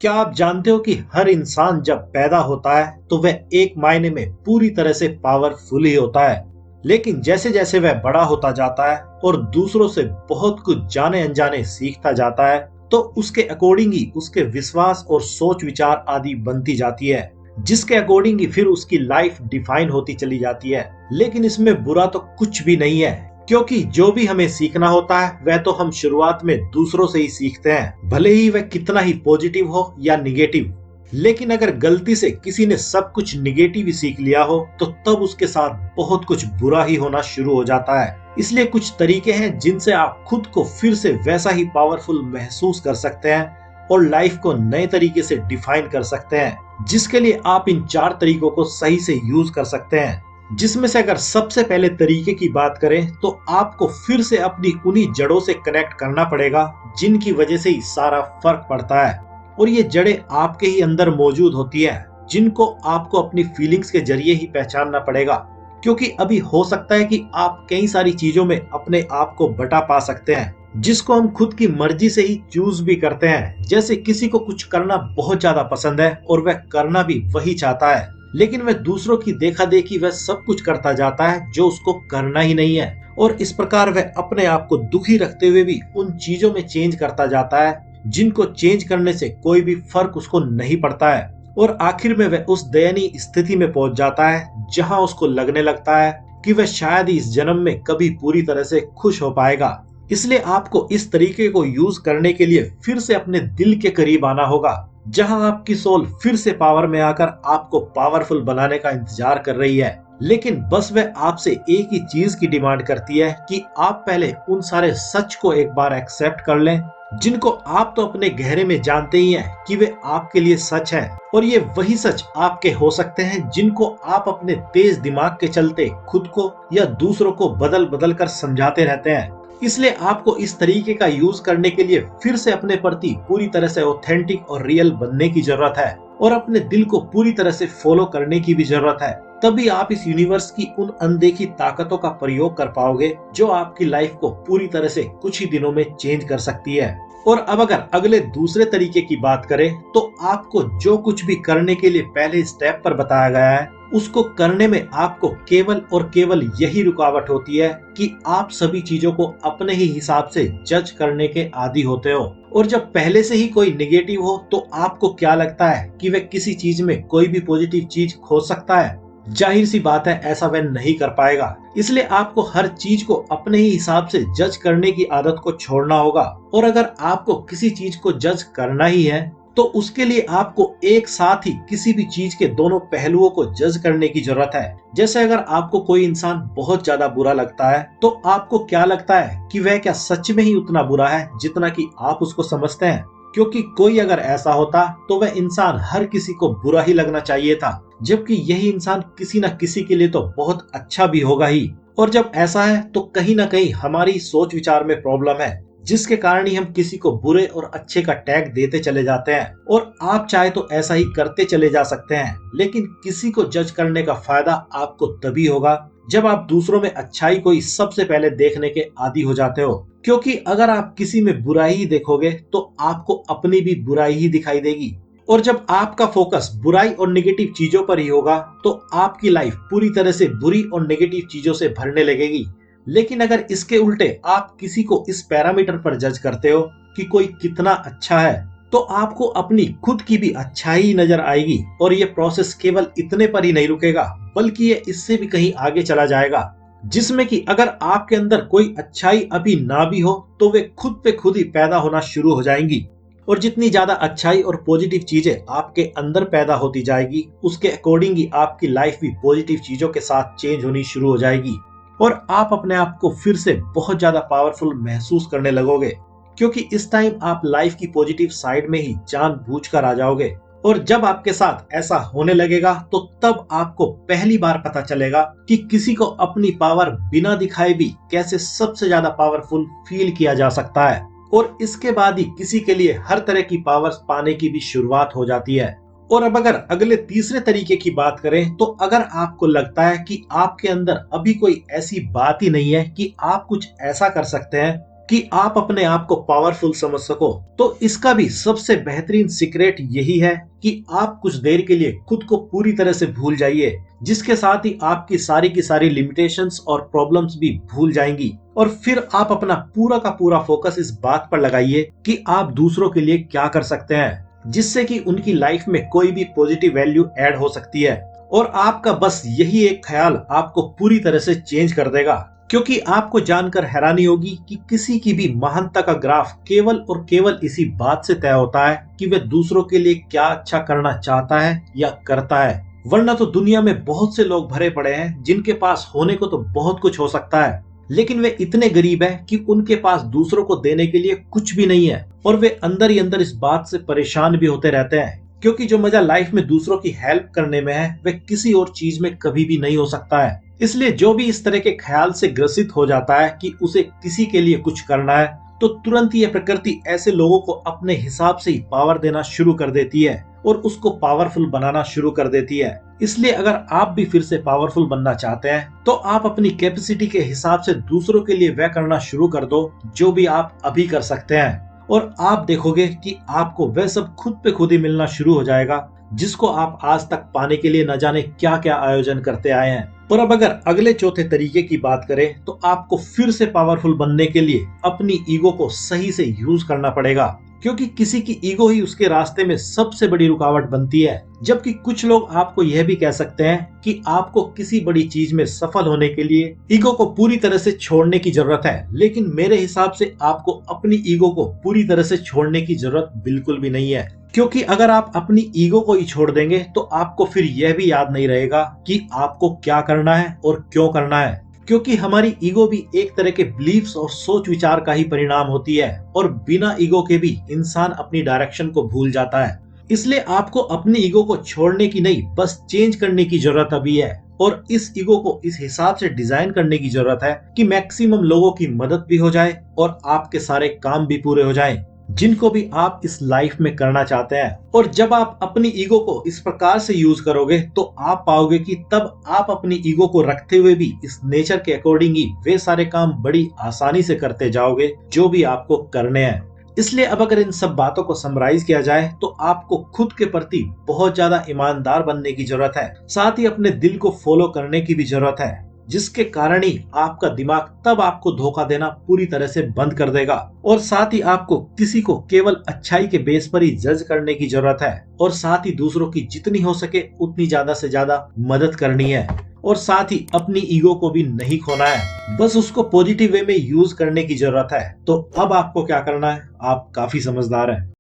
क्या आप जानते हो कि हर इंसान जब पैदा होता है तो वह एक मायने में पूरी तरह से पावरफुल ही होता है। लेकिन जैसे जैसे वह बड़ा होता जाता है और दूसरों से बहुत कुछ जाने अनजाने सीखता जाता है, तो उसके अकॉर्डिंग ही उसके विश्वास और सोच विचार आदि बनती जाती है, जिसके अकॉर्डिंग ही फिर उसकी लाइफ डिफाइन होती चली जाती है। लेकिन इसमें बुरा तो कुछ भी नहीं है, क्योंकि जो भी हमें सीखना होता है वह तो हम शुरुआत में दूसरों से ही सीखते हैं, भले ही वह कितना ही पॉजिटिव हो या निगेटिव। लेकिन अगर गलती से किसी ने सब कुछ निगेटिव ही सीख लिया हो तो तब उसके साथ बहुत कुछ बुरा ही होना शुरू हो जाता है। इसलिए कुछ तरीके हैं जिनसे आप खुद को फिर से वैसा ही पावरफुल महसूस कर सकते हैं और लाइफ को नए तरीके से डिफाइन कर सकते हैं, जिसके लिए आप इन 4 तरीकों को सही से यूज कर सकते हैं। जिसमें से अगर सबसे पहले तरीके की बात करें तो आपको फिर से अपनी उन्हीं जड़ों से कनेक्ट करना पड़ेगा जिनकी वजह से ही सारा फर्क पड़ता है। और ये जड़ें आपके ही अंदर मौजूद होती है, जिनको आपको अपनी फीलिंग्स के जरिए ही पहचानना पड़ेगा। क्योंकि अभी हो सकता है कि आप कई सारी चीजों में अपने आप को बटा पा सकते हैं, जिसको हम खुद की मर्जी से ही चूज भी करते हैं। जैसे किसी को कुछ करना बहुत ज्यादा पसंद है और वह करना भी वही चाहता है, लेकिन वह दूसरों की देखा देखी वह सब कुछ करता जाता है जो उसको करना ही नहीं है। और इस प्रकार वह अपने आप को दुखी रखते हुए भी उन चीजों में चेंज करता जाता है जिनको चेंज करने से कोई भी फर्क उसको नहीं पड़ता है। और आखिर में वह उस दयनीय स्थिति में पहुंच जाता है जहां उसको लगने लगता है कि वह शायद ही इस जन्म में कभी पूरी तरह से खुश हो पाएगा। इसलिए आपको इस तरीके को यूज करने के लिए फिर से अपने दिल के करीब आना होगा, जहां आपकी सोल फिर से पावर में आकर आपको पावरफुल बनाने का इंतजार कर रही है। लेकिन बस वह आपसे एक ही चीज की डिमांड करती है कि आप पहले उन सारे सच को एक बार एक्सेप्ट कर लें, जिनको आप तो अपने गहरे में जानते ही हैं कि वे आपके लिए सच है। और ये वही सच आपके हो सकते हैं जिनको आप अपने तेज दिमाग के चलते खुद को या दूसरों को बदल बदल कर समझाते रहते हैं। इसलिए आपको इस तरीके का यूज करने के लिए फिर से अपने प्रति पूरी तरह से ऑथेंटिक और रियल बनने की जरूरत है और अपने दिल को पूरी तरह से फॉलो करने की भी जरूरत है। तभी आप इस यूनिवर्स की उन अनदेखी ताकतों का प्रयोग कर पाओगे जो आपकी लाइफ को पूरी तरह से कुछ ही दिनों में चेंज कर सकती है। और अब अगर अगले दूसरे तरीके की बात करें तो आपको जो कुछ भी करने के लिए पहले स्टेप पर बताया गया है उसको करने में आपको केवल और केवल यही रुकावट होती है कि आप सभी चीजों को अपने ही हिसाब से जज करने के आदी होते हो। और जब पहले से ही कोई निगेटिव हो तो आपको क्या लगता है कि वह किसी चीज में कोई भी पॉजिटिव चीज खोज सकता है? जाहिर सी बात है ऐसा वह नहीं कर पाएगा। इसलिए आपको हर चीज को अपने ही हिसाब से जज करने की आदत को छोड़ना होगा। और अगर आपको किसी चीज को जज करना ही है तो उसके लिए आपको एक साथ ही किसी भी चीज के दोनों पहलुओं को जज करने की जरूरत है। जैसे अगर आपको कोई इंसान बहुत ज्यादा बुरा लगता है तो आपको क्या लगता है कि वह क्या सच में ही उतना बुरा है जितना कि आप उसको समझते हैं? क्योंकि कोई अगर ऐसा होता तो वह इंसान हर किसी को बुरा ही लगना चाहिए था, जबकि यही इंसान किसी न किसी के लिए तो बहुत अच्छा भी होगा ही। और जब ऐसा है तो कहीं ना कहीं हमारी सोच विचार में प्रॉब्लम है, जिसके कारण ही हम किसी को बुरे और अच्छे का टैग देते चले जाते हैं। और आप चाहे तो ऐसा ही करते चले जा सकते हैं, लेकिन किसी को जज करने का फायदा आपको तभी होगा जब आप दूसरों में अच्छाई को ही सबसे पहले देखने के आदी हो जाते हो। क्योंकि अगर आप किसी में बुराई ही देखोगे तो आपको अपनी भी बुराई ही दिखाई देगी। और जब आपका फोकस बुराई और नेगेटिव चीजों पर ही होगा तो आपकी लाइफ पूरी तरह से बुरी और नेगेटिव चीजों से भरने लगेगी। लेकिन अगर इसके उल्टे आप किसी को इस पैरामीटर पर जज करते हो कि कोई कितना अच्छा है, तो आपको अपनी खुद की भी अच्छाई ही नजर आएगी। और ये प्रोसेस केवल इतने पर ही नहीं रुकेगा, बल्कि ये इससे भी कहीं आगे चला जाएगा, जिसमें कि अगर आपके अंदर कोई अच्छाई अभी ना भी हो तो वे खुद पे खुद ही पैदा होना शुरू हो जाएंगी। और जितनी ज्यादा अच्छाई और पॉजिटिव चीजें आपके अंदर पैदा होती जाएगी, उसके अकॉर्डिंग ही आपकी लाइफ भी पॉजिटिव चीजों के साथ चेंज होनी शुरू हो जाएगी। और आप अपने आप को फिर से बहुत ज्यादा पावरफुल महसूस करने लगोगे, क्योंकि इस टाइम आप लाइफ की पॉजिटिव साइड में ही जानबूझकर आ जाओगे। और जब आपके साथ ऐसा होने लगेगा तो तब आपको पहली बार पता चलेगा कि किसी को अपनी पावर बिना दिखाए भी कैसे सबसे ज्यादा पावरफुल फील किया जा सकता है। और इसके बाद ही किसी के लिए हर तरह की पावर्स पाने की भी शुरुआत हो जाती है। और अब अगर अगले तीसरे तरीके की बात करें तो अगर आपको लगता है कि आपके अंदर अभी कोई ऐसी बात ही नहीं है कि आप कुछ ऐसा कर सकते हैं कि आप अपने आप को पावरफुल समझ सको, तो इसका भी सबसे बेहतरीन सीक्रेट यही है कि आप कुछ देर के लिए खुद को पूरी तरह से भूल जाइए, जिसके साथ ही आपकी सारी लिमिटेशंस और प्रॉब्लम्स भी भूल जाएंगी। और फिर आप अपना पूरा का पूरा फोकस इस बात पर लगाइए कि आप दूसरों के लिए क्या कर सकते हैं, जिससे कि उनकी लाइफ में कोई भी पॉजिटिव वैल्यू ऐड हो सकती है। और आपका बस यही एक ख्याल आपको पूरी तरह से चेंज कर देगा, क्योंकि आपको जानकर हैरानी होगी कि किसी की भी महानता का ग्राफ केवल और केवल इसी बात से तय होता है कि वह दूसरों के लिए क्या अच्छा करना चाहता है या करता है। वरना तो दुनिया में बहुत से लोग भरे पड़े हैं जिनके पास होने को तो बहुत कुछ हो सकता है, लेकिन वे इतने गरीब हैं कि उनके पास दूसरों को देने के लिए कुछ भी नहीं है। और वे अंदर ही अंदर इस बात से परेशान भी होते रहते हैं, क्योंकि जो मजा लाइफ में दूसरों की हेल्प करने में है वह किसी और चीज में कभी भी नहीं हो सकता है। इसलिए जो भी इस तरह के ख्याल से ग्रसित हो जाता है कि उसे किसी के लिए कुछ करना है, तो तुरंत ही यह प्रकृति ऐसे लोगों को अपने हिसाब से ही पावर देना शुरू कर देती है और उसको पावरफुल बनाना शुरू कर देती है। इसलिए अगर आप भी फिर से पावरफुल बनना चाहते हैं, तो आप अपनी कैपेसिटी के हिसाब से दूसरों के लिए वह करना शुरू कर दो जो भी आप अभी कर सकते हैं। और आप देखोगे कि आपको वह सब खुद पे खुद ही मिलना शुरू हो जाएगा, जिसको आप आज तक पाने के लिए न जाने क्या क्या आयोजन करते आए हैं। और अब अगर अगले चौथे तरीके की बात करें, तो आपको फिर से पावरफुल बनने के लिए अपनी ईगो को सही से यूज करना पड़ेगा, क्योंकि किसी की ईगो ही उसके रास्ते में सबसे बड़ी रुकावट बनती है। जबकि कुछ लोग आपको यह भी कह सकते हैं कि आपको किसी बड़ी चीज में सफल होने के लिए ईगो को पूरी तरह से छोड़ने की जरूरत है, लेकिन मेरे हिसाब से आपको अपनी ईगो को पूरी तरह से छोड़ने की जरूरत बिल्कुल भी नहीं है। क्योंकि अगर आप अपनी ईगो को ही छोड़ देंगे, तो आपको फिर यह भी याद नहीं रहेगा कि आपको क्या करना है और क्यों करना है। क्योंकि हमारी ईगो भी एक तरह के बिलीफ्स और सोच विचार का ही परिणाम होती है, और बिना ईगो के भी इंसान अपनी डायरेक्शन को भूल जाता है। इसलिए आपको अपनी ईगो को छोड़ने की नहीं, बस चेंज करने की जरूरत अभी है। और इस ईगो को इस हिसाब से डिजाइन करने की जरूरत है कि मैक्सिमम लोगों की मदद भी हो जाए और आपके सारे काम भी पूरे हो जाएं, जिनको भी आप इस लाइफ में करना चाहते हैं। और जब आप अपनी ईगो को इस प्रकार से यूज करोगे, तो आप पाओगे कि तब आप अपनी ईगो को रखते हुए भी इस नेचर के अकॉर्डिंग ही वे सारे काम बड़ी आसानी से करते जाओगे जो भी आपको करने हैं। इसलिए अब अगर इन सब बातों को समराइज किया जाए, तो आपको खुद के प्रति बहुत ज्यादा ईमानदार बनने की जरूरत है, साथ ही अपने दिल को फॉलो करने की भी जरूरत है, जिसके कारण ही आपका दिमाग तब आपको धोखा देना पूरी तरह से बंद कर देगा। और साथ ही आपको किसी को केवल अच्छाई के बेस पर ही जज करने की जरूरत है, और साथ ही दूसरों की जितनी हो सके उतनी ज्यादा से ज्यादा मदद करनी है। और साथ ही अपनी ईगो को भी नहीं खोना है, बस उसको पॉजिटिव वे में यूज करने की जरूरत है। तो अब आपको क्या करना है, आप काफी समझदार हैं।